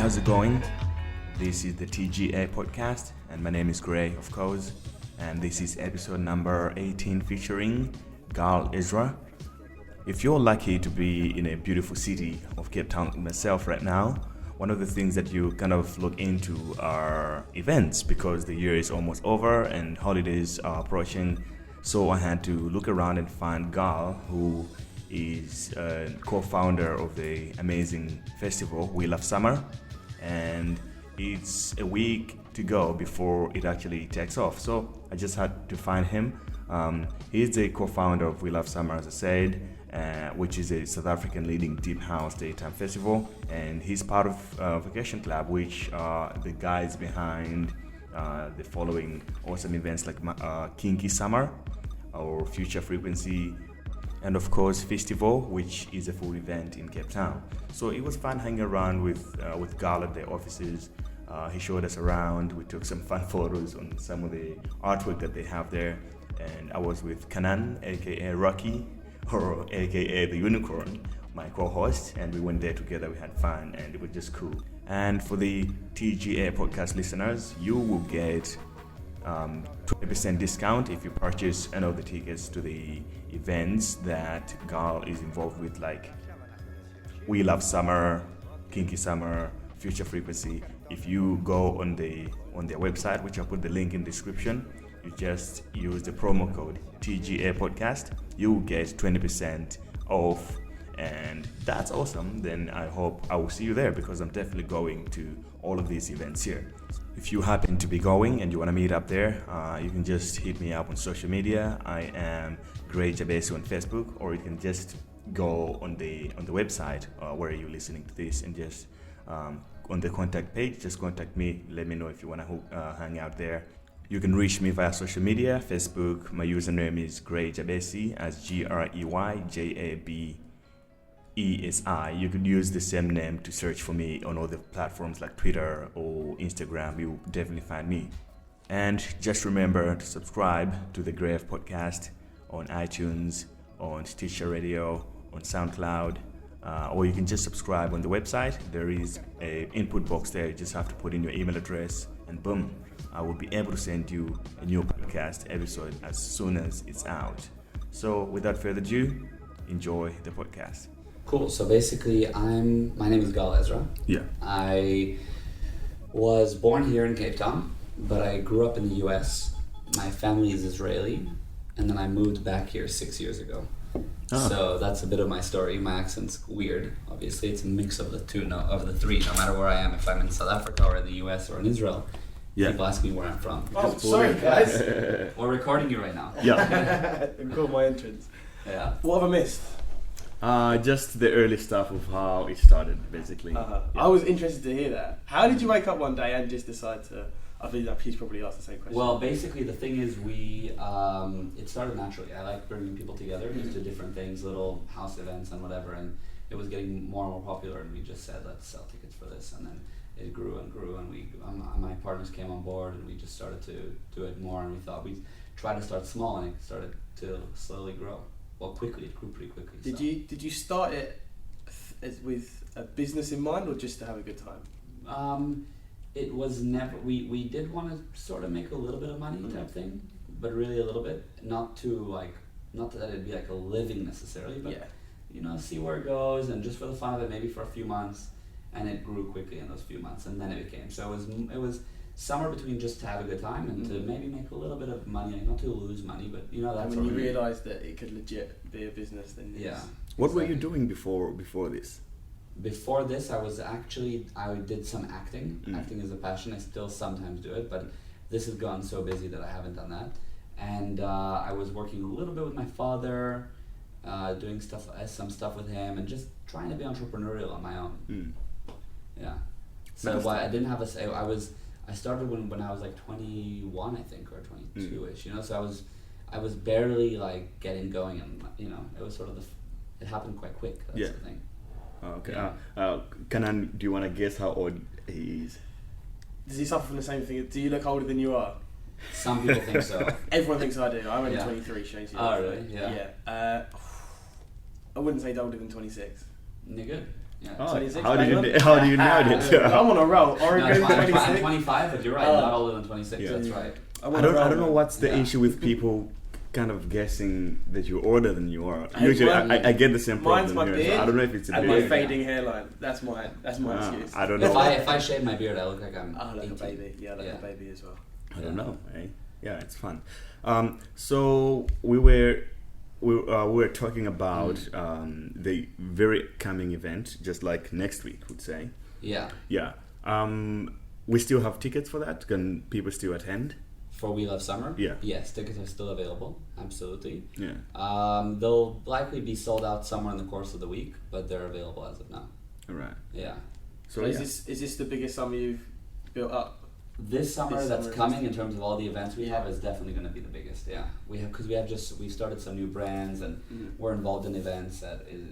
how's it going? This is the TGA podcast, and my name is Gray, of course, and this is episode number 18 featuring Gal Ezra. If you're lucky to be in a beautiful city of Cape Town like myself right now, one of the things that you kind of look into are events because the year is almost over and holidays are approaching. So I had to look around and find Gal, who is a co-founder of the amazing festival We Love Summer, and it's a week to go before it actually takes off. So I just had to find him. He's the co-founder of We Love Summer, as I said, which is a South African leading deep house daytime festival, and he's part of Vacation Club, which are the guys behind the following awesome events like Kinky Summer or Future Frequency, and of course Festival, which is a full event in Cape Town. So it was fun hanging around with Gal at their offices. He showed us around. We took some fun photos on some of the artwork that they have there, and I was with Kanan, aka Rocky, or aka the Unicorn, my co-host, and we went there together. We had fun and it was just cool. And for the TGA podcast listeners, you will get 20% discount if you purchase any of the tickets to the events that Gal is involved with, like We Love Summer, Kinky Summer, Future Frequency. If you go on their website, which I'll put the link in the description, you just use the promo code TGA podcast, you will get 20% off, and that's awesome. Then I hope I will see you there because I'm definitely going to all of these events here. If you happen to be going and you want to meet up there, you can just hit me up on social media. I am Gray Jabesi on Facebook, or you can just go on the website where you're listening to this, and just on the contact page, just contact me. Let me know if you want to hang out there. You can reach me via social media. Facebook, my username is Gray Jabesi, as GreyJabesi. You could use the same name to search for me on other platforms like Twitter or Instagram. You'll definitely find me. And just remember to subscribe to the Gray podcast on iTunes, on Stitcher Radio, on SoundCloud, or you can just subscribe on the website. There is an input box there. You just have to put in your email address, and boom, I will be able to send you a new podcast episode as soon as it's out. So without further ado, enjoy the podcast. Cool. So basically, my name is Gal Ezra. Yeah. I was born here in Cape Town, but I grew up in the US. My family is Israeli, and then I moved back here 6 years ago. Oh. So that's a bit of my story. My accent's weird. Obviously, it's a mix of the three. No matter where I am, if I'm in South Africa or in the US or in Israel, people ask me where I'm from. Oh, sorry guys. We're recording you right now. Yeah. Call my entrance. Yeah. What have I missed? Just the early stuff of how it started, basically. Yeah. I was interested to hear that. How did you wake up one day and just decide to... I think that he's probably asked the same question. Well, basically the thing is it started naturally. I like bringing people together into different things, little house events and whatever, and it was getting more and more popular, and we just said, let's sell tickets for this, and then it grew and grew, and my partners came on board, and we just started to do it more, and we thought we'd try to start small, and it started to slowly grow. Well, quickly, it grew pretty quickly. Did you start it with a business in mind, or just to have a good time? It was never. We did want to sort of make a little bit of money type thing, but really a little bit, not that it'd be like a living necessarily, but see where it goes, and just for the fun of it, maybe for a few months, and it grew quickly in those few months, and then it became. So it was somewhere between just to have a good time and to maybe make a little bit of money, not to lose money, but that's. And when you realised that it could legit be a business, then What were you doing before this? Before this, I did some acting. Acting is a passion. I still sometimes do it, but this has gone so busy that I haven't done that. And I was working a little bit with my father, doing some stuff with him, and just trying to be entrepreneurial on my own. Yeah. So I didn't have I started when I was like 21, I think, or 22-ish. So I was barely like getting going, and it was sort of it happened quite quick. That's the thing. Okay. Yeah. Kanan, do you want to guess how old he is? Does he suffer from the same thing? Do you look older than you are? Some people think so. Everyone thinks I do. I'm only 23, Shane. Oh, really? Yeah. Yeah. I wouldn't say older than 26. You're good. Yeah. Oh, 26, how do bang you know that? I'm on a roll. No, Oregon I'm 26. 25, but you're right. Not older than 26. Yeah. That's right. I'm I on a roll, don't know man. what's the Yeah. issue with people kind of guessing that you're older than you are. Hey, Usually, mine- I get the same mine's problem my here. So beard I don't know if it's a and beard. my fading hairline. That's my excuse. I don't If know. I shave my beard, I look like I'm I look 18. a baby. Yeah, I look Yeah. a baby as well. I don't know. Eh? Yeah, it's fun. So we were talking about the very coming event, just like next week, would say. Yeah. Yeah. We still have tickets for that. Can people still attend? For We Love Summer? Yeah. Yes, tickets are still available. Absolutely. Yeah. They'll likely be sold out somewhere in the course of the week, but they're available as of now. All right. Yeah. So So yeah. is this the biggest summer you've built up? This summer This that's summer coming is- in terms of all the events we have is definitely going to be the biggest. Yeah, we've started some new brands and we're involved in events that is,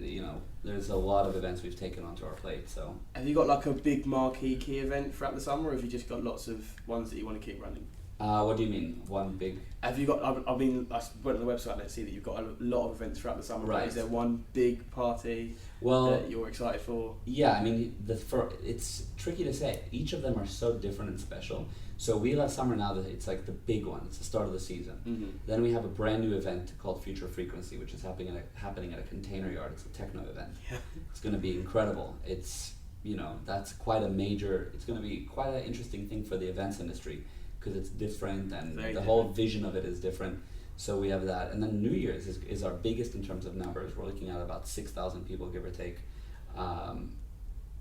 there's a lot of events we've taken onto our plate. So Have you got like a big marquee key event throughout the summer, or have you just got lots of ones that you want to keep running? what do you mean one big? Have you got? I mean, I went on the website and I see that you've got a lot of events throughout the summer. Right. But is there one big party Well, that you're excited for? yeah, I mean it's tricky to say. Each of them are so different and special. So We Love Summer now, it's like the big one. It's the start of the season. Mm-hmm. Then we have a brand new event called Future Frequency, which is happening at a container yard. It's a techno event. Yeah. It's going to be incredible. It's that's quite a major. It's going to be quite an interesting thing for the events industry because it's different and Very the whole vision of it is different. So we have that, and then New Year's is our biggest in terms of numbers. We're looking at about 6,000 people, give or take,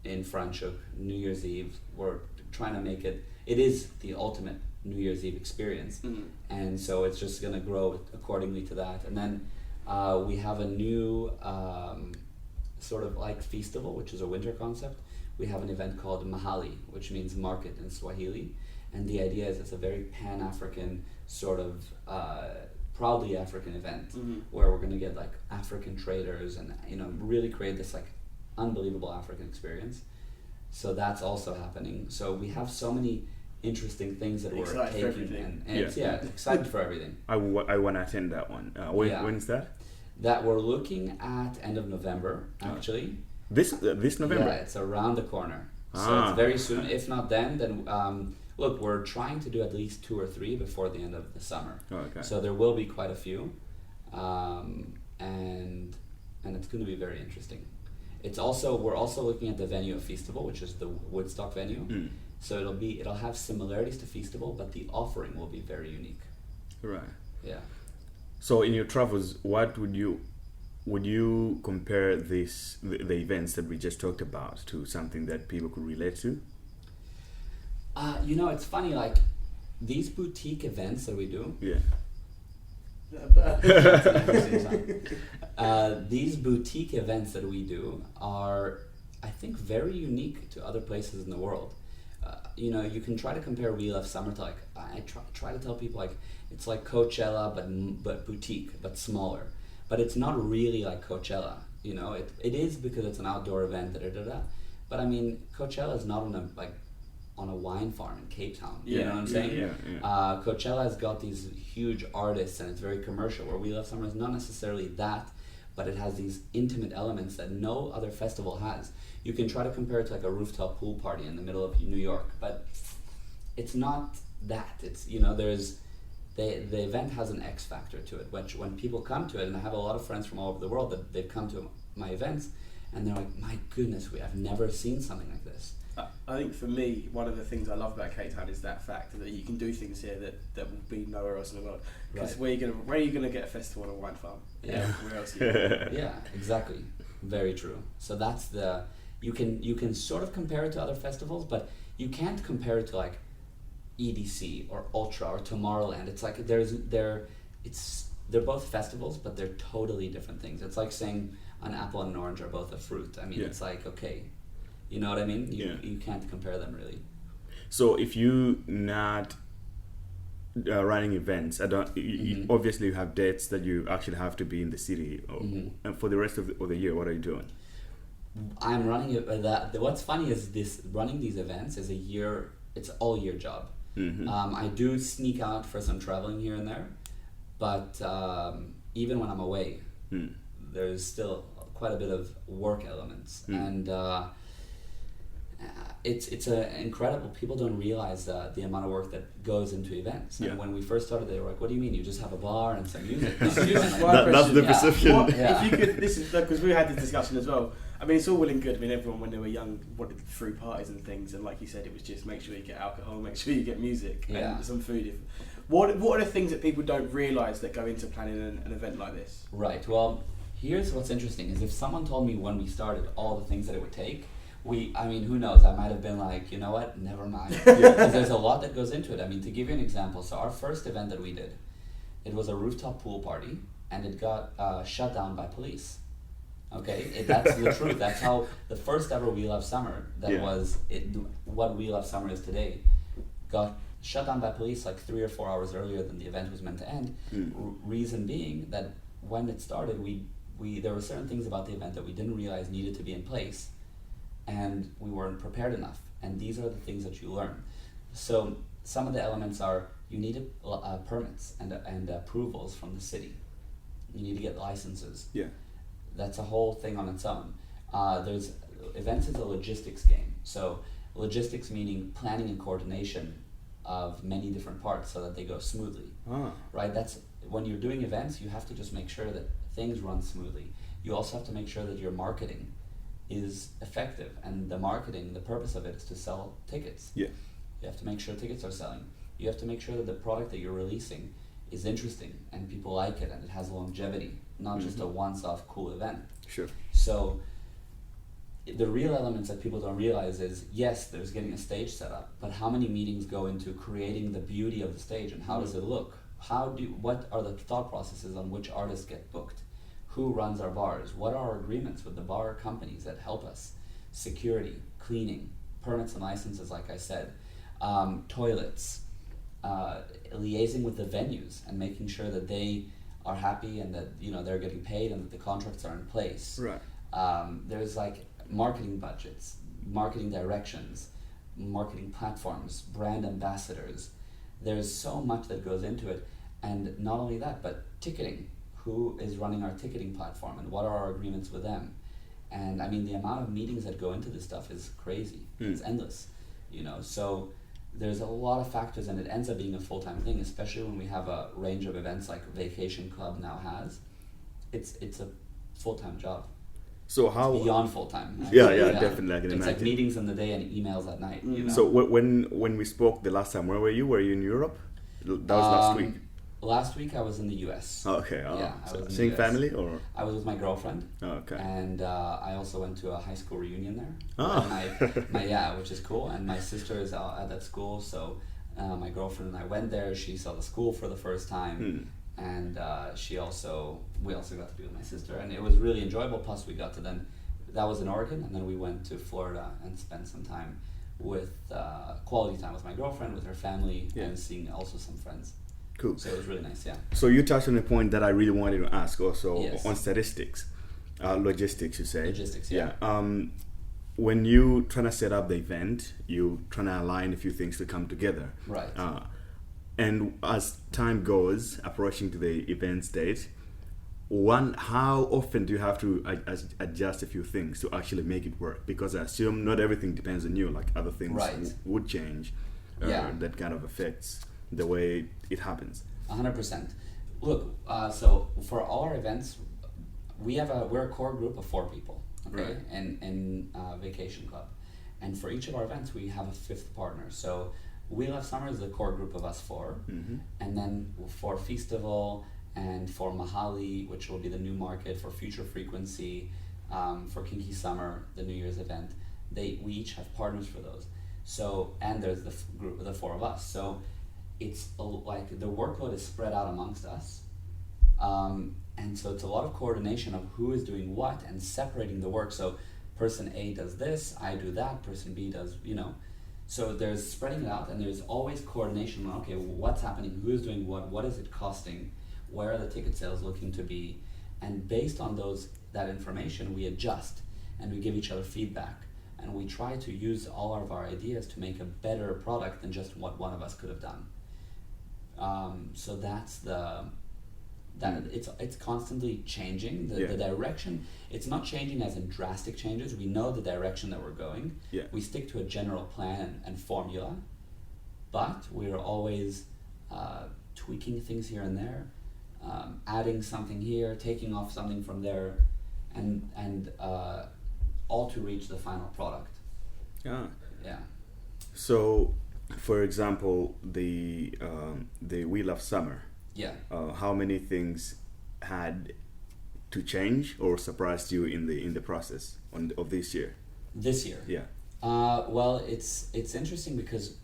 in Franschhoek. New Year's Eve, we're trying to make it. It is the ultimate New Year's Eve experience, and so it's just going to grow accordingly to that. And then we have a new sort of like festival, which is a winter concept. We have an event called Mahali, which means market in Swahili, and the idea is it's a very Pan-African sort of proudly African event where we're going to get like African traders and really create this like unbelievable African experience. So that's also happening. So we have so many interesting things that we're Excited for taking everything. and it's excited for everything. I want to attend that one. When's that? That we're looking at end of November actually. This November. Yeah, it's around the corner. So Ah. it's very soon. If not then look, we're trying to do at least 2 or 3 before the end of the summer. Oh, okay. So there will be quite a few, and it's going to be very interesting. We're also looking at the venue of Festival, which is the Woodstock venue. So it'll have similarities to Festival, but the offering will be very unique. Right. Yeah. So in your travels, what would you compare the events that we just talked about to something that people could relate to? It's funny, like these boutique events that we do. Yeah. These boutique events that we do are, I think, very unique to other places in the world. You can try to compare We Love Summer to like I try to tell people like it's like Coachella but boutique but smaller. But it's not really like Coachella. It is because it's an outdoor event. But I mean, Coachella is not on a wine farm in Cape Town. You know what I'm saying? Yeah. Coachella has got these huge artists and it's very commercial, where We Love Summer is not necessarily that, but it has these intimate elements that no other festival has. You can try to compare it to like a rooftop pool party in the middle of New York, but it's not that. It's, the event has an X factor to it, which when people come to it, and I have a lot of friends from all over the world that they've come to my events, and they're like, my goodness, I've never seen something like this. I think for me, one of the things I love about Cape Town is that fact that you can do things here that will be nowhere else in the world. Because Right. where are you gonna get a festival on a wine farm? Yeah. Where else? Are you gonna? Yeah, exactly. Very true. So that's you can sort of compare it to other festivals, but you can't compare it to like EDC or Ultra or Tomorrowland. It's like they're both festivals, but they're totally different things. It's like saying an apple and an orange are both a fruit. I mean, Yeah. it's like, okay, you know what I mean? Yeah. You can't compare them really. So if you not running events, obviously you have dates that you actually have to be in the city. And for the rest of the year, what are you doing? I'm running what's funny is running these events is it's all year job. I do sneak out for some traveling here and there, but even when I'm away, there's still quite a bit of work elements, and it's incredible. People don't realize the amount of work that goes into events. And when we first started, they were like, "What do you mean? You just have a bar and some music?" That's the perception. If you could, this is because we had this discussion as well. I mean, it's all well and good. I mean, everyone when they were young wanted through parties and things, and like you said, it was just make sure you get alcohol, make sure you get music, and some food. What are the things that people don't realise that go into planning an event like this? Right. Well, here's what's interesting: is if someone told me when we started all the things that it would take. I mean, who knows? I might have been like, you know what? Never mind. Because there's a lot that goes into it. I mean, to give you an example, so our first event that we did, it was a rooftop pool party, and it got shut down by police. Okay, that's the truth. That's how the first ever We Love Summer, what We Love Summer is today, got shut down by police like 3 or 4 hours earlier than the event was meant to end. Reason being that when it started, there were certain things about the event that we didn't realize needed to be in place, and we weren't prepared enough. And these are the things that you learn. So some of the elements are you need permits and approvals from the city. You need to get licenses. Yeah. That's a whole thing on its own. Events is a logistics game. So logistics meaning planning and coordination of many different parts so that they go smoothly. Right? That's when you're doing events, you have to just make sure that things run smoothly. You also have to make sure that your marketing is effective, and the purpose of it is to sell tickets. Yeah. You have to make sure tickets are selling. You have to make sure that the product that you're releasing is interesting and people like it and it has longevity, not just a once-off cool event. Sure. So the real elements that people don't realize is, yes, there's getting a stage set up, but how many meetings go into creating the beauty of the stage, and how does it look? What are the thought processes on which artists get booked? Who runs our bars? What are our agreements with the bar companies that help us? Security, cleaning, permits and licenses, like I said, toilets, liaising with the venues and making sure that they are happy and that they're getting paid and that the contracts are in place. Right. There's like marketing budgets, marketing directions, marketing platforms, brand ambassadors. There's so much that goes into it, and not only that, but ticketing. Who is running our ticketing platform and what are our agreements with them? And I mean, the amount of meetings that go into this stuff is crazy. It's endless, so there's a lot of factors, and it ends up being a full-time thing, especially when we have a range of events like Vacation Club now has. It's a full-time job. So how it's beyond full-time. Yeah, definitely. I can it's imagine. like meetings in the day and emails at night. So when we spoke the last time, where were you? Were you in Europe? That was last week. Last week I was in the US. Okay. Yeah, I was in seeing the US. family or? I was with my girlfriend. Okay. And I also went to a high school reunion there. Oh. Which is cool. And my sister is at that school, so my girlfriend and I went there. She saw the school for the first time, and we also got to be with my sister, and it was really enjoyable. Plus, we got to that was in Oregon, and then we went to Florida and spent some time with quality time with my girlfriend, with her family, and seeing also some friends. Cool. So it was really nice, yeah. So you touched on a point that I really wanted to ask also on statistics, logistics, you say. Logistics, yeah. When you trying to set up the event, you trying to align a few things to come together. Right. And as time goes, approaching to the event's date, how often do you have to adjust a few things to actually make it work? Because I assume not everything depends on you, like other things would change. That kind of affects the way it happens. 100%. Look, so for all our events, we're a core group of 4 people, okay, in Vacation Club, and for each of our events we have a 5th partner. So We Love Summer is the core group of us 4, and then for Festival and for Mahali, which will be the new market, for Future Frequency, for Kinky Summer, the New Year's event, we each have partners for those. So, and there's the group, the 4 of us. So it's like the workload is spread out amongst us, and so it's a lot of coordination of who is doing what and separating the work. So person A does this, I do that, person B does, so there's spreading it out, and there's always coordination on, okay, what's happening, who's doing what is it costing, where are the ticket sales looking to be, and based on that information we adjust and we give each other feedback, and we try to use all of our ideas to make a better product than just what one of us could have done. So that's that it's constantly changing. The direction, it's not changing as in drastic changes. We know the direction that we're going. Yeah. We stick to a general plan and formula, but we're always tweaking things here and there, adding something here, taking off something from there, and all to reach the final product. Yeah. Yeah. So, for example, the We Love Summer. Yeah. How many things had to change or surprised you in the process of this year? This year. Yeah. Well, it's interesting because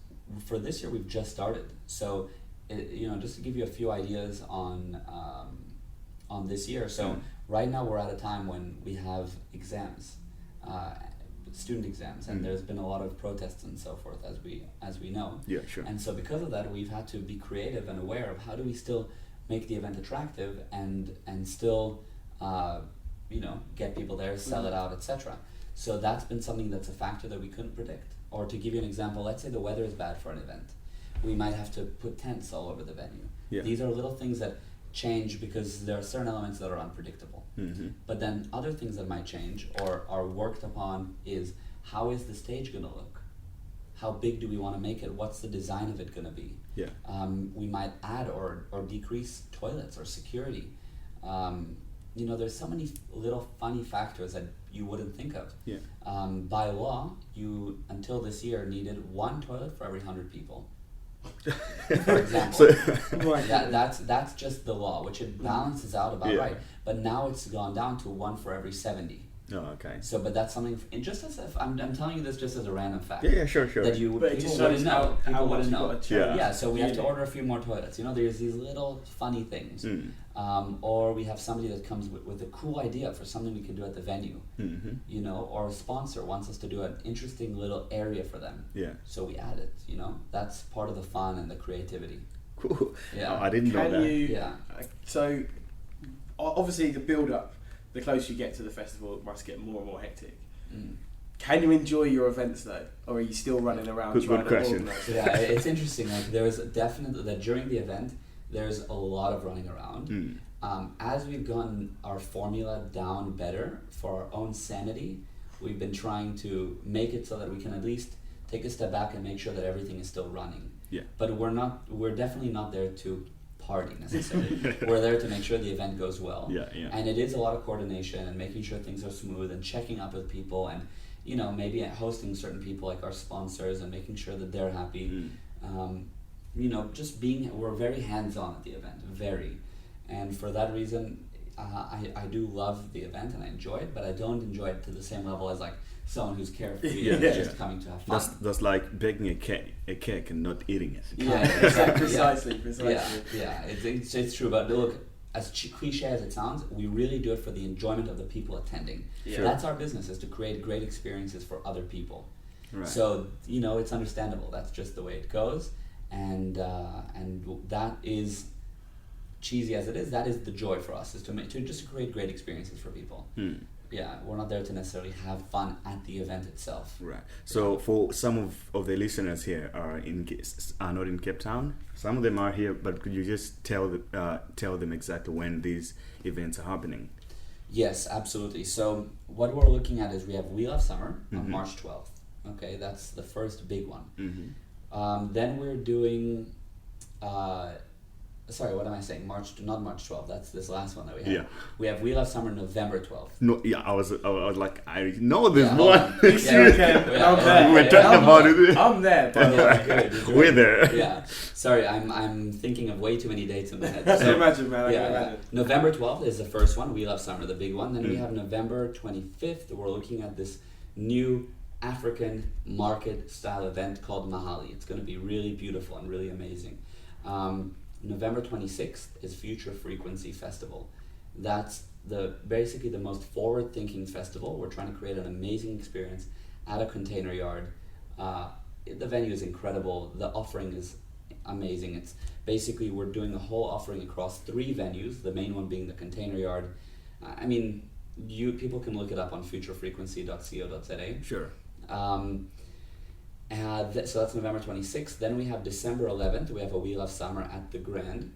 for this year we've just started. So, just to give you a few ideas on this year. So right now we're at a time when we have exams, student exams, and there's been a lot of protests and so forth, as we know. Yeah, sure. And so because of that, we've had to be creative and aware of how do we still make the event attractive and still get people there, sell it out, etc. So that's been something that's a factor that we couldn't predict. Or to give you an example, let's say the weather is bad for an event. We might have to put tents all over the venue. Yeah. These are little things that change because there are certain elements that are unpredictable. Mm-hmm. But then other things that might change or are worked upon is, how is the stage going to look? How big do we want to make it? What's the design of it going to be? Yeah. We might add or decrease toilets or security. There's so many little funny factors that you wouldn't think of. Yeah. By law, you until this year needed 1 toilet for every 100 people. For example, that's just the law, which it balances out about right. But now it's gone down to 1 for every 70. Oh, okay. So, but that's something. And just as if I'm telling you this just as a random fact. Yeah, sure. That people wouldn't know. People wouldn't know. Yeah. So we have to order a few more toilets. There's these little funny things. Or we have somebody that comes with a cool idea for something we can do at the venue. Mm-hmm. Or a sponsor wants us to do an interesting little area for them. Yeah. So we add it. That's part of the fun and the creativity. Cool. Yeah. I didn't know that. So, obviously, the build-up, the closer you get to the festival, it must get more and more hectic. Can you enjoy your events though, or are you still running around trying to organize? Yeah, it's interesting. Like there's definitely that during the event, there's a lot of running around. As we've gotten our formula down better for our own sanity, we've been trying to make it so that we can at least take a step back and make sure that everything is still running. Yeah. But we're definitely not there to party necessarily. We're there to make sure the event goes well. Yeah. And it is a lot of coordination and making sure things are smooth and checking up with people and maybe hosting certain people like our sponsors and making sure that they're happy. We're very hands-on at the event, very. And for that reason, I do love the event and I enjoy it, but I don't enjoy it to the same level as like someone who's carefree and just coming to have fun. That's like baking a cake and not eating it. Yeah, exactly. Precisely. Yeah, it's true. But look, as cliche as it sounds, we really do it for the enjoyment of the people attending. Yeah. Sure. That's our business, is to create great experiences for other people. Right. So, it's understandable. That's just the way it goes. And that is, cheesy as it is, that is the joy for us, is to just create great experiences for people. Yeah, we're not there to necessarily have fun at the event itself. Right. So for some of the listeners here are not in Cape Town. Some of them are here, but could you just tell them exactly when these events are happening? Yes, absolutely. So what we're looking at is we have We Love Summer on March 12th. Okay, that's the first big one. Then we're doing. Sorry, what am I saying? Not March 12th. That's this last one that we have. Yeah. We have We Love Summer November 12th. No, yeah, I was like, I know this one. We're talking about it. I'm there. Good. We're there. Yeah. Sorry, I'm thinking of way too many dates in my head. I can imagine, man. I can imagine. November 12th is the first one. We Love Summer, the big one. Then we have November 25th. We're looking at this new African market style event called Mahali. It's going to be really beautiful and really amazing. November 26th is Future Frequency Festival. That's basically the most forward-thinking festival. We're trying to create an amazing experience at a container yard. The venue is incredible. The offering is amazing. It's basically, we're doing a whole offering across 3 venues, the main one being the container yard. People can look it up on futurefrequency.co.za. Sure. So that's November 26th. Then we have December 11th. We have a We Love Summer at the Grand.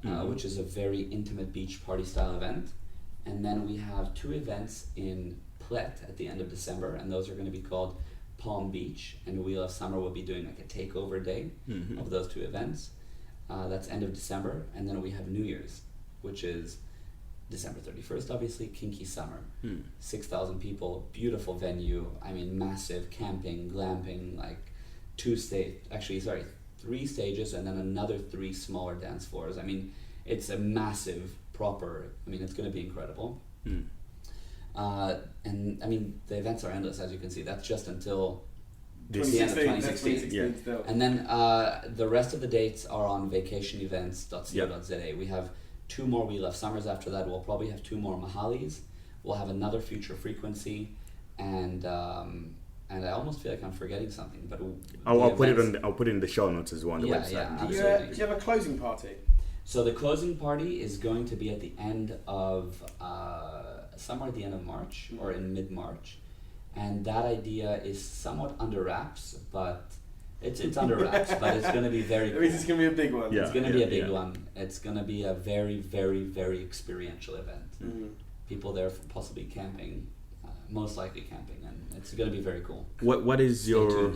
which is a very intimate beach party style event. And then we have 2 events in Plet at the end of December, and those are going to be called Palm Beach and Wheel of Summer. Will be doing like a takeover day of those 2 events. That's end of December. And then we have New Year's, which is December 31st, obviously, Kinky Summer. 6,000 people, beautiful venue. I mean, massive camping, glamping, like 3 stages, and then another 3 smaller dance floors. I mean, it's a massive, proper, it's going to be incredible. And I mean, the events are endless, as you can see. That's just until the end of 2016. Yeah. And then the rest of the dates are on experience.They. We have 2 more We Love Summers after that. We'll probably have 2 more Mahalis. We'll have another Future Frequency, and I almost feel like I'm forgetting something. But I'll put it in the show notes as well on the website. Yeah, do you have a closing party? So the closing party is going to be at the end of somewhere at the end of March or in mid-March, and that idea is somewhat under wraps, but it's under wraps, but it's going to be very cool. It's going to be a big one. It's going to be a big one. It's going to be a very, very, very experiential event. People there for possibly camping, most likely camping, and it's going to be very cool. What is your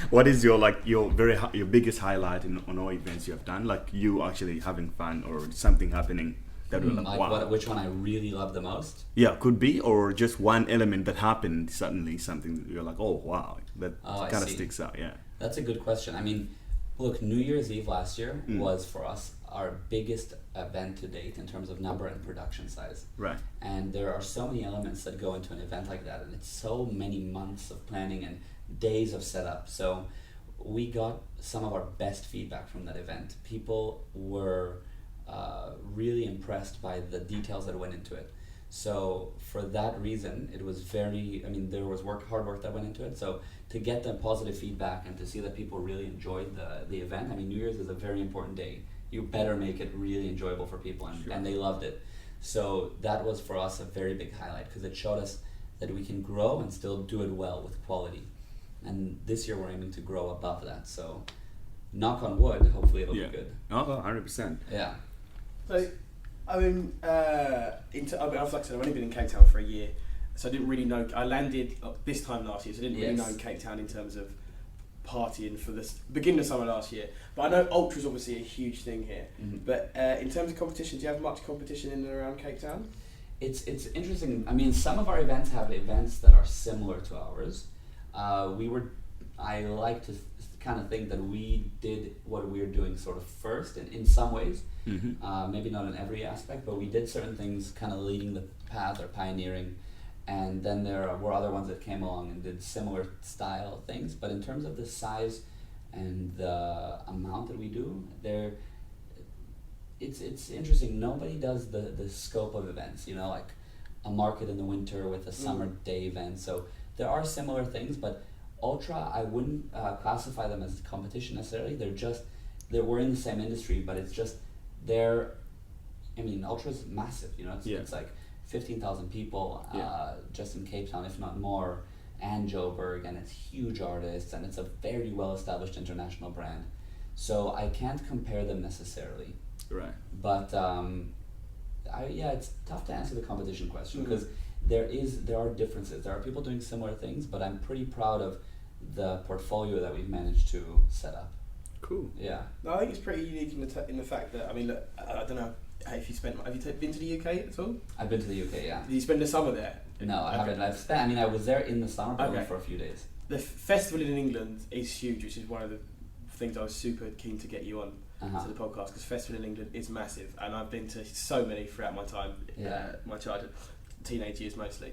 what is your your biggest highlight on all events you have done? Like you actually having fun or something happening that was like wow. Which one I really love the most? Yeah, could be, or just one element that happened suddenly, something that you're like, oh wow, that kind of sticks out. Yeah, that's a good question. I mean, look, New Year's Eve last year was for us our biggest event to date in terms of number and production size. Right. And there are so many elements that go into an event like that, and it's so many months of planning and days of setup. So we got some of our best feedback from that event. People were really impressed by the details that went into it. So for that reason, it was there was hard work that went into it. So to get the positive feedback and to see that people really enjoyed the event, New Year's is a very important day. You better make it really enjoyable for people, and they loved it. So that was for us a very big highlight, because it showed us that we can grow and still do it well with quality. And this year we're aiming to grow above that. So knock on wood, hopefully it'll be good. Oh, 100%. Yeah. So, I've only been in Cape Town for a year, so I didn't really know. I landed this time last year, so I didn't really know Cape Town in terms of partying for the beginning of summer last year. But I know ultra is obviously a huge thing here. But in terms of competition, do you have much competition in and around Cape Town? It's interesting. Some of our events have events that are similar to ours. I like to kind of think that we did what we're doing sort of first in some ways. Maybe not in every aspect, but we did certain things kind of leading the path or pioneering. And then there were other ones that came along and did similar style things. But in terms of the size and the amount that we do, it's interesting. Nobody does the scope of events, like a market in the winter with a summer day event. So there are similar things, but Ultra, I wouldn't classify them as competition necessarily. We're in the same industry, but it's just Ultra's massive, it's like 15,000 people just in Cape Town, if not more, and Joburg, and it's huge artists, and it's a very well-established international brand. So I can't compare them necessarily. Right. But it's tough to answer the competition question, because there are differences. There are people doing similar things, but I'm pretty proud of the portfolio that we've managed to set up. Cool. Yeah. No, I think it's pretty unique in the fact that look, I don't know. Have you been to the UK at all? I've been to the UK, yeah. Did you spend the summer there? No, I haven't. I was there in the summer, but only for a few days. The festival in England is huge, which is one of the things I was super keen to get you on to the podcast, because festival in England is massive, and I've been to so many throughout my time, my childhood, teenage years mostly.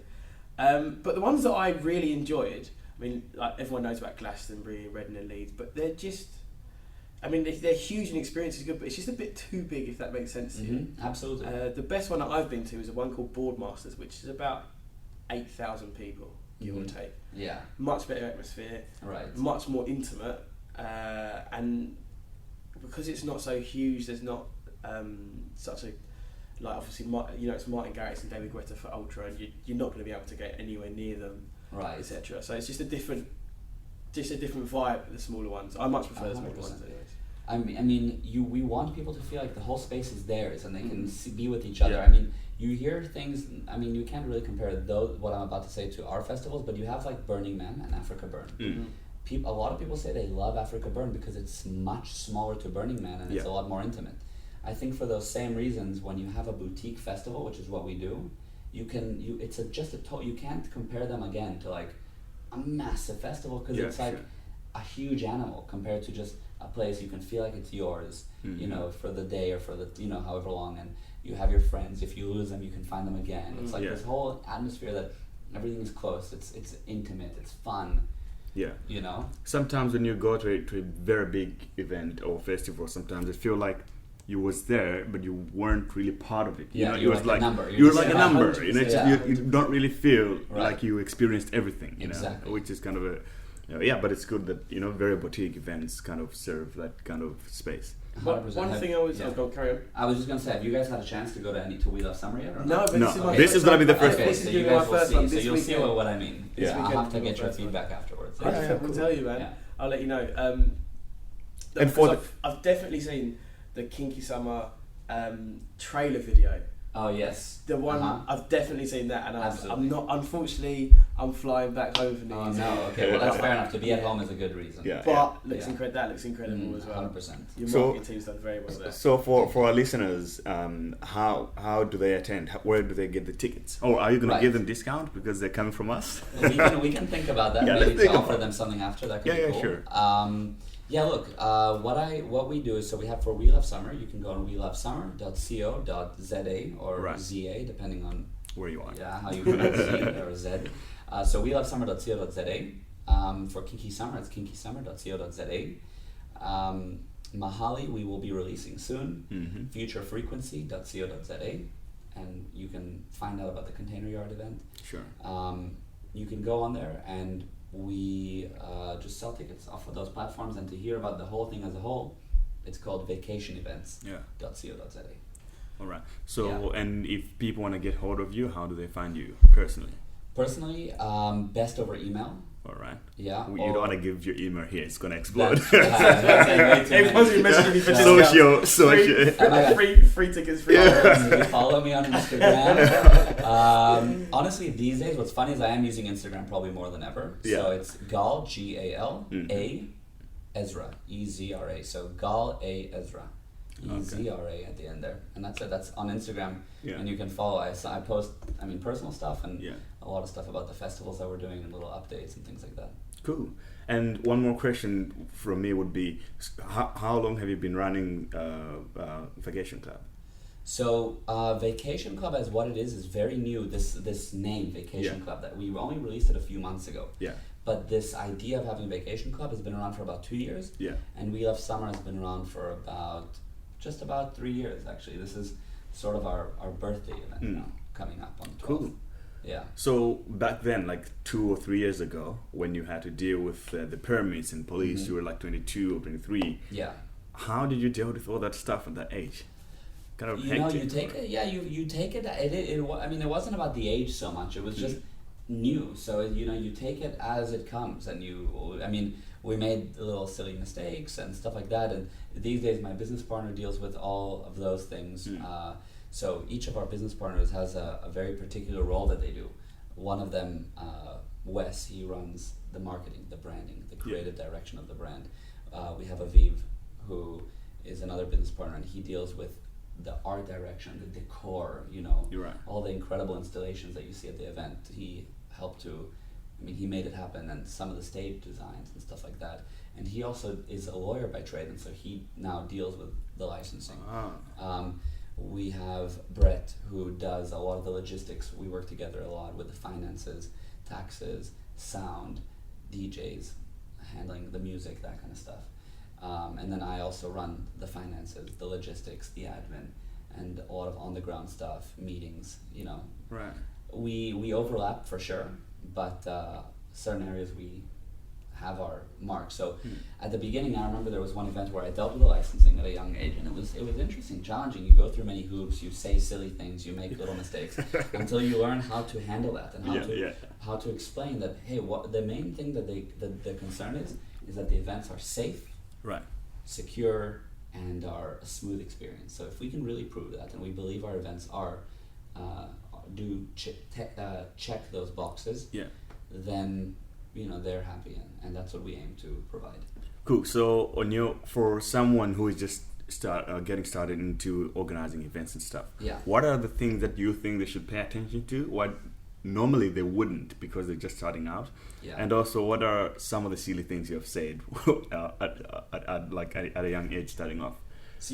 But the ones that I really enjoyed, like everyone knows about Glastonbury, Reading and Leeds, but they're just... they're huge and experience is good, but it's just a bit too big, if that makes sense to you. Absolutely. The best one that I've been to is one called Boardmasters, which is about 8,000 people, give or take. Yeah. Much better atmosphere. Right. Much more intimate. And because it's not so huge, there's not such a... Like, obviously, it's Martin Garrix and David Guetta for Ultra, and you're not going to be able to get anywhere near them, right, etc. So it's just a different vibe, the smaller ones. I much prefer the smaller ones anyways. I mean, we want people to feel like the whole space is theirs and they can be with each other. Yeah. I mean, you hear things. I mean, you can't really compare what I'm about to say to our festivals, but you have like Burning Man and Africa Burn. A lot of people say they love Africa Burn because it's much smaller to Burning Man and it's a lot more intimate. I think for those same reasons, when you have a boutique festival, which is what we do, you can't compare them again to like a massive festival because it's like a huge animal compared to just a place you can feel like it's yours, you know, for the day or for the, you know, however long, and you have your friends. If you lose them, you can find them again. It's like this whole atmosphere that everything is close. It's intimate. It's fun. Yeah. You know. Sometimes when you go to a very big event or festival, sometimes it feel like you was there, but you weren't really part of it. You know, you're like a number. You're like a number. You know, you Yeah. don't really feel like you experienced everything. You Exactly. know, which is kind of a. But it's good that, you know, very boutique events kind of serve that kind of space. One thing I was carry on. I was just gonna say, have you guys had a chance to go to We Love Summer yet? Or No, but this is gonna be the first okay, one. so you guys will see. So you'll see what I mean. Yeah. I'll have to get your feedback afterwards. We'll tell you, man. Yeah. I'll let you know. And for I've definitely seen the Kinky Summer trailer video. Oh yes. The one I've definitely seen that, and I'm not. Unfortunately, I'm flying back home for New Year's. Oh no. Okay. Well, that's fair enough. To be at home is a good reason. Yeah. But that looks incredible as well. 100%. Your marketing team's done very well there. So for our listeners, how do they attend? Where do they get the tickets? Or are you going to give them discount because they're coming from us? we can think about that. Maybe to offer them something after that could be cool. Sure. Yeah, look, what we do is, so we have for We Love Summer, you can go on welovesummer.co.za or ZA, depending on where you are. Yeah, how you pronounce Z or Z. So welovesummer.co.za. For Kinky Summer, it's kinkysummer.co.za. Mahali, we will be releasing soon. Futurefrequency.co.za. And you can find out about the Container Yard event. Sure. You can go on there and we just sell tickets off of those platforms, and to hear about the whole thing as a whole, it's called vacationevents.co.za. All right. So, and if people want to get hold of you, how do they find you personally? Personally, best over email. All right. Yeah. You don't want to give your email here; it's gonna explode. Everyone's been messaging me for social. Free tickets. Free. You follow me on Instagram. Honestly, these days, what's funny is I am using Instagram probably more than ever. Yeah. So it's Gal Gal Ezra Ezra. So Gal Ezra. Ezra at the end there, and that's it. That's on Instagram, and you can follow. I post, personal stuff and a lot of stuff about the festivals that we're doing and little updates and things like that. Cool. And one more question from me would be, how long have you been running Vacation Club? So Vacation Club, as what it is very new. This name Vacation Club, that we only released it a few months ago. Yeah. But this idea of having Vacation Club has been around for about 2 years. Yeah. And We Love Summer has been around for just about 3 years, actually. This is sort of our birthday event now, coming up on the 12th. Cool. Yeah. So back then, like 2 or 3 years ago, when you had to deal with the permits and police, you were like 22 or 23. Yeah. How did you deal with all that stuff at that age? Kind of hectic. You take it. Yeah, you take it. It wasn't about the age so much. It was just new. So you take it as it comes, and we made little silly mistakes and stuff like that. And these days, my business partner deals with all of those things. So each of our business partners has a very particular role that they do. One of them, Wes, he runs the marketing, the branding, the creative direction of the brand. We have Aviv, who is another business partner, and he deals with the art direction, the decor, all the incredible installations that you see at the event. He helped to, he made it happen, and some of the stage designs and stuff like that. And he also is a lawyer by trade, and so he now deals with the licensing. We have Brett, who does a lot of the logistics. We work together a lot with the finances, taxes, sound, DJs, handling the music, that kind of stuff. And then I also run the finances, the logistics, the admin, and a lot of on-the-ground stuff, meetings, Right. We overlap for sure, but certain areas we have our mark. So at the beginning, I remember there was one event where I dealt with the licensing at a young age, and it was interesting, challenging. You go through many hoops, you say silly things, you make little mistakes until you learn how to handle that and how to explain that. Hey, what the main thing that the concern is that the events are safe, right, secure, and are a smooth experience. So if we can really prove that, and we believe our events are check those boxes, then they're happy, and that's what we aim to provide. Cool. So for someone who is just getting started into organizing events and stuff, what are the things that you think they should pay attention to? What normally they wouldn't, because they're just starting out, and also what are some of the silly things you have said at a young age starting off? So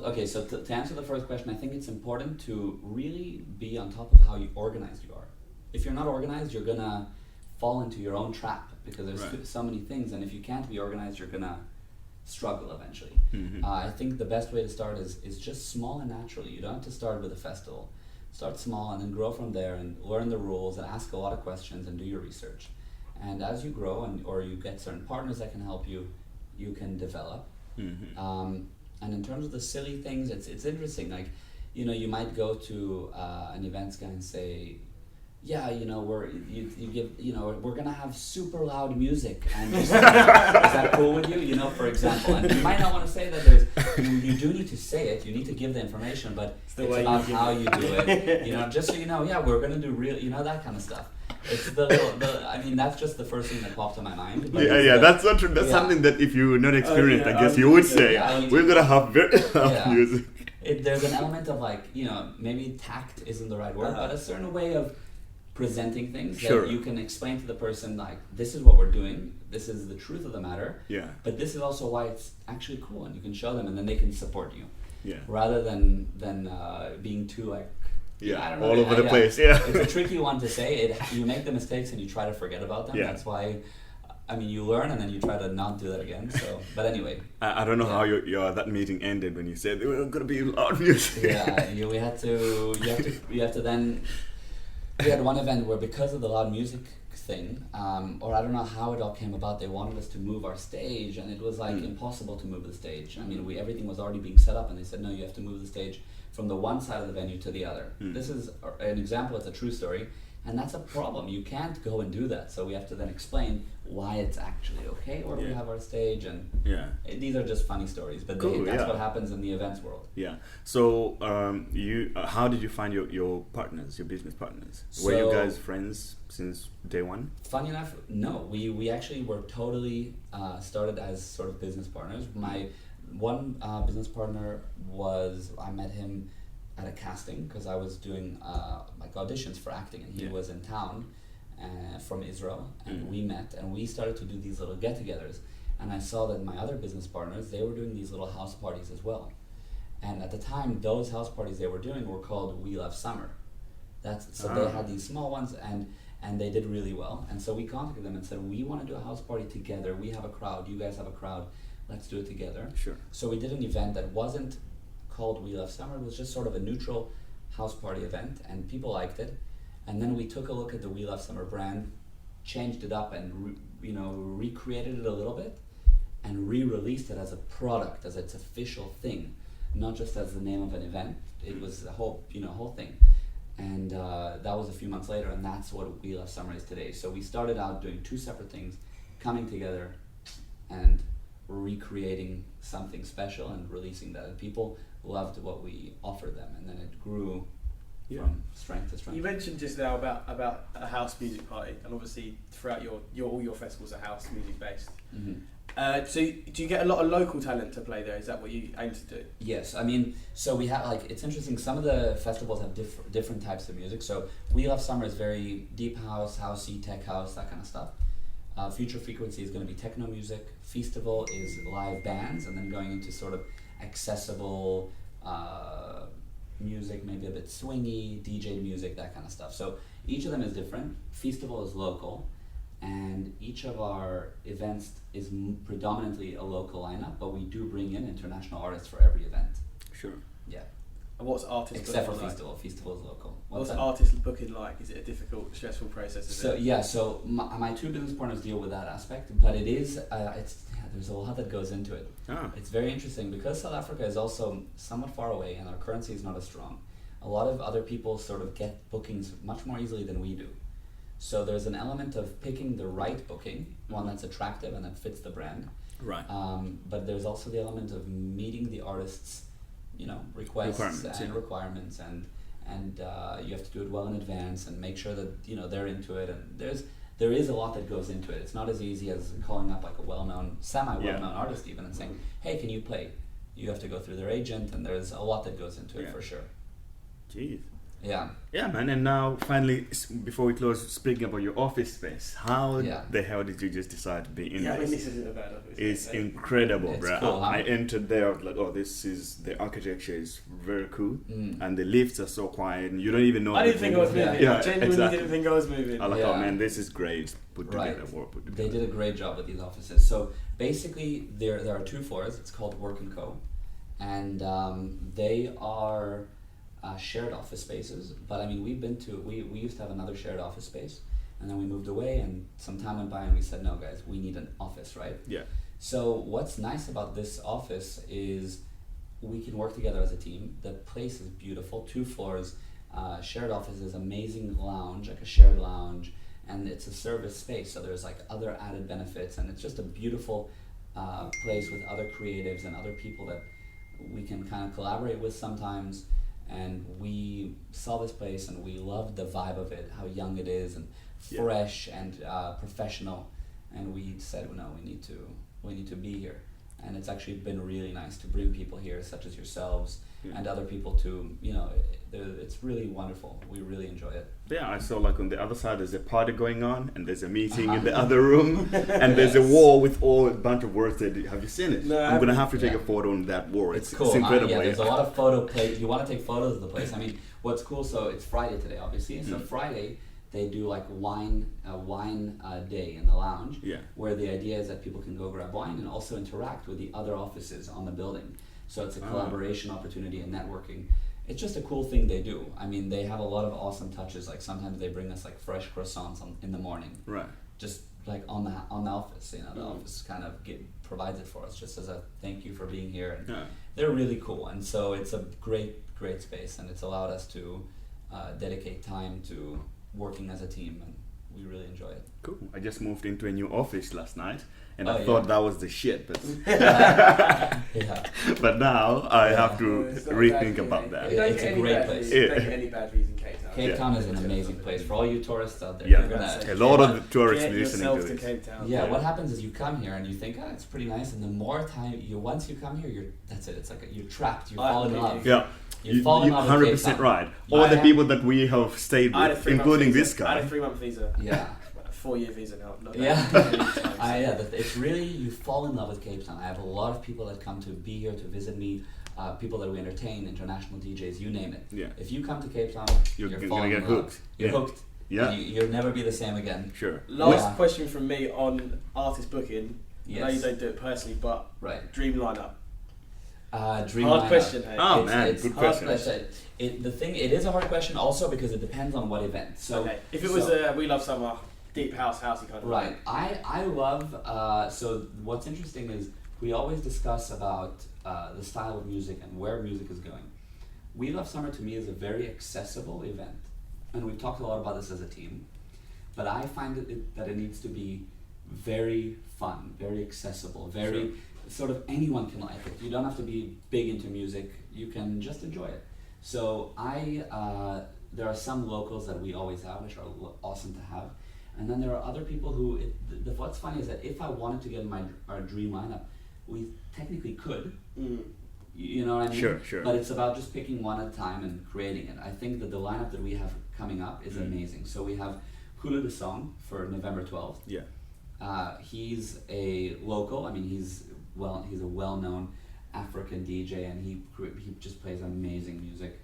okay, so to answer the first question, I think it's important to really be on top of how organized you are. If you're not organized, you're gonna fall into your own trap, because there's so many things, and if you can't be organized, you're gonna struggle eventually. I think the best way to start is just small and naturally. You don't have to start with a festival. Start small and then grow from there, and learn the rules and ask a lot of questions and do your research. And as you grow or you get certain partners that can help you, you can develop. And in terms of the silly things, it's interesting. Like, you might go to an events guy and say, we're gonna have super loud music, and is that cool with you? For example, and you might not want to say that. You do need to say it. You need to give the information, but it's about how you do it. Just so you know, we're gonna do real, that kind of stuff. It's that's just the first thing that popped in my mind. That's not true. That's something that if you're not experienced, I guess you would say, we're gonna have very loud music. There's an element of maybe tact isn't the right word, but a certain way of presenting things that you can explain to the person, this is what we're doing, this is the truth of the matter, but this is also why it's actually cool, and you can show them, and then they can support you, rather than being too I don't know, all over the place. It's a tricky one to say. You make the mistakes and you try to forget about them. That's why you learn, and then you try to not do that again. So, but anyway, I don't know how your that meeting ended when you said there were gonna be loud music. You have to then. We had one event where, because of the loud music thing, or I don't know how it all came about, they wanted us to move our stage, and it was impossible to move the stage. Everything was already being set up, and they said, no, you have to move the stage from the one side of the venue to the other. This is an example, it's a true story, and that's a problem. You can't go and do that, so we have to then explain why it's actually okay where we have our stage, and these are just funny stories, but that's what happens in the events world. So how did you find your partners, your business partners? Were you guys friends since day one? Funny enough, no. We actually were todally started as sort of business partners. My one business partner I met him at a casting, because I was doing auditions for acting, and he was in town from Israel, and we met, and we started to do these little get-togethers, and I saw that my other business partners, they were doing these little house parties as well, and at the time those house parties they were doing were called We Love Summer. They had these small ones, and they did really well, and so we contacted them and said, we want to do a house party together, we have a crowd, you guys have a crowd, let's do it together. So we did an event that wasn't called We Love Summer, it was just sort of a neutral house party event, and people liked it. And then we took a look at the We Love Summer brand, changed it up, and recreated it a little bit, and re-released it as a product, as its official thing, not just as the name of an event. It was a whole thing. And that was a few months later, and that's what We Love Summer is today. So we started out doing two separate things, coming together and recreating something special and releasing that, and people loved what we offered them, and then it grew from strength to strength. You mentioned just now about a house music party, and obviously throughout all your festivals are house music based. So do you get a lot of local talent to play there? Is that what you aim to do? Yes, so we have it's interesting. Some of the festivals have different types of music. So We Love Summer is very deep house, housey, tech house, that kind of stuff. Future Frequency is going to be techno music. Festival is live bands, and then going into sort of accessible music, maybe a bit swingy, DJ music, that kind of stuff. So each of them is different. Festival is local, and each of our events is predominantly a local lineup, but we do bring in international artists for every event. And what's artist except for Festival? Like? Festival is local. What's artist booking like? Is it a difficult, stressful process? So my two business partners deal with that aspect, but it is there's a lot that goes into it. It's very interesting because South Africa is also somewhat far away and our currency is not as strong. A lot of other people sort of get bookings much more easily than we do. So there's an element of picking the right booking, one that's attractive and that fits the brand. Right. But there's also the element of meeting the artists, requests and requirements, and you have to do it well in advance and make sure that they're into it. And there is a lot that goes into it. It's not as easy as calling up like a semi-well-known artist even and saying, "Hey, can you play?" You have to go through their agent, and there's a lot that goes into it for sure. Jeez. Yeah. Yeah, man. And now, finally, before we close, speaking about your office space, how the hell did you just decide to be in this? this? This isn't a bad office. It's incredible, bro. Cool, huh? I entered there, I was like, the architecture is very cool, and the lifts are so quiet, and you don't even know. I didn't think I was moving. Yeah, I genuinely didn't think I was moving. I like, oh man, this is great. Put together. They did a great job with these offices. So basically, there are 2 floors. It's called Work & Co. And they are shared office spaces. But I mean, we used to have another shared office space, and then we moved away, and some time went by, and we said, no guys, we need an office, right? Yeah. So what's nice about this office is we can work together as a team. The place is beautiful, 2 floors, shared offices, amazing lounge, like a shared lounge, and it's a service space, so there's like other added benefits, and it's just a beautiful place with other creatives and other people that we can kind of collaborate with sometimes. And we saw this place and we loved the vibe of it, how young it is and fresh and professional, and we said, no, we need to be here. And it's actually been really nice to bring people here, such as yourselves and other people to, it's really wonderful. We really enjoy it. Yeah, I saw like on the other side there's a party going on, and there's a meeting in the other room, and there's a wall with a bunch of words. Have you seen it? No, I'm gonna have to take a photo on that wall. It's cool. It's incredible. There's a lot of photo plates. You want to take photos of the place. I mean, what's cool? So it's Friday today, obviously. So Friday they do like wine day in the lounge, where the idea is that people can go grab wine and also interact with the other offices on the building. So it's a collaboration opportunity and networking. It's just a cool thing they do. I mean, they have a lot of awesome touches. Like sometimes they bring us like fresh croissants in the morning. Right. Just like on the office, the office kind of provides it for us just as a thank you for being here. And they're really cool, and so it's a great space, and it's allowed us to dedicate time to working as a team, and we really enjoy it. Cool. I just moved into a new office last night, and I thought that was the shit, but but now I have to rethink about that. It's a great place. Don't get any bad views in Cape Town. Cape Town is an amazing place for all you tourists out there. A lot of the tourists listening to this. Cape Town. Yeah, what happens is you come here and you think, it's pretty nice, and the more time once you come here, that's it. It's like you're trapped. You fall in love. Yeah. You fall in love with Cape 100% Town. right. All the people that we have stayed with, including this guy. I had a 3-month visa. Yeah. 4-year visa now. It's really, you fall in love with Cape Town. I have a lot of people that come to be here to visit me, people that we entertain, international DJs, you name it. Yeah. If you come to Cape Town, you're gonna get hooked. You're hooked. Yeah. You'll never be the same again. Sure. Last question from me on artist booking. Yes. I know you don't do it personally, but dream lineup. Dream hard lineup. question, hey. Oh man, it's good hard question. It is a hard question also because it depends on what event. So if it was a We Love Summer, deep housey kind of right. I love so what's interesting is we always discuss about the style of music and where music is going. We Love Summer to me is a very accessible event, and we've talked a lot about this as a team, but I find that it needs to be very fun, very accessible, very sort of anyone can like it. You don't have to be big into music, you can just enjoy it. So there are some locals that we always have, which are awesome to have. And then there are other people who, what's funny is that if I wanted to get in our dream lineup, we technically could. You know what I mean? Sure. But it's about just picking one at a time and creating it. I think that the lineup that we have coming up is amazing. So we have Hula the Song for November 12th. Yeah. He's a local. I mean, he's a well-known African DJ, and he just plays amazing music.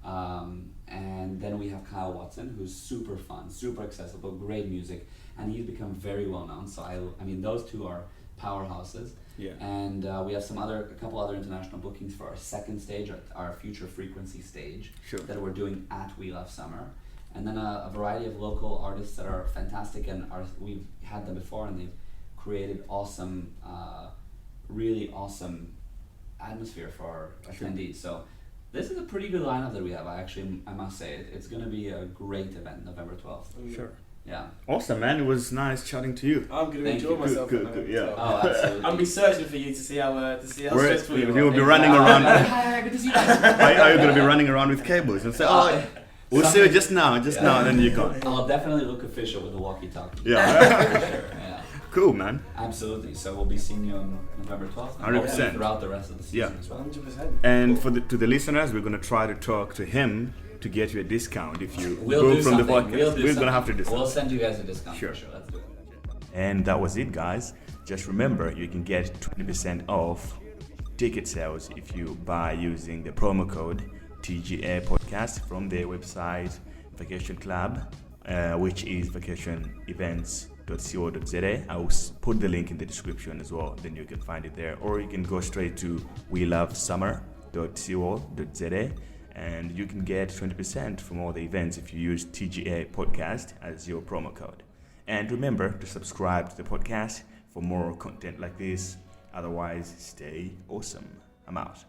And then we have Kyle Watson, who's super fun, super accessible, great music, and he's become very well known. So I mean, those two are powerhouses. Yeah. And we have a couple other international bookings for our second stage, our Future Frequency stage, that we're doing at We Love Summer. And then a variety of local artists that are fantastic, and we've had them before, and they've created awesome, really awesome atmosphere for our attendees. So this is a pretty good lineup that we have. I must say it's going to be a great event, November 12th. Sure. Yeah. Awesome, man. It was nice chatting to you. I'm going to Thank enjoy you. myself. Good, yeah. Oh, absolutely. I'll be searching for you to see how stressful you are. You'll be running around. Hi, good to see you guys. Are you going to be running around with cables and say, we'll see you just now, and then you're gone? I'll definitely look official with the walkie-talkie. Yeah. For sure, yeah. Cool, man. Absolutely. So we'll be seeing you on November 12th. and 100%. hopefully throughout the rest of the season Yeah. as well. 100%. And to the listeners, we're going to try to talk to him to get you a discount if you We'll book do from the something. podcast. We're We're going to have to do We'll something. send you guys a discount Sure. for sure. Let's do it. And that was it, guys. Just remember, you can get 20% off ticket sales if you buy using the promo code TGA Podcast from their website, Vacation Club, which is vacation.Events.co.za. I'll put the link in the description as well, then you can find it there. Or you can go straight to welovesummer.co.za and you can get 20% from all the events if you use TGA Podcast as your promo code. And remember to subscribe to the podcast for more content like this. Otherwise, stay awesome. I'm out.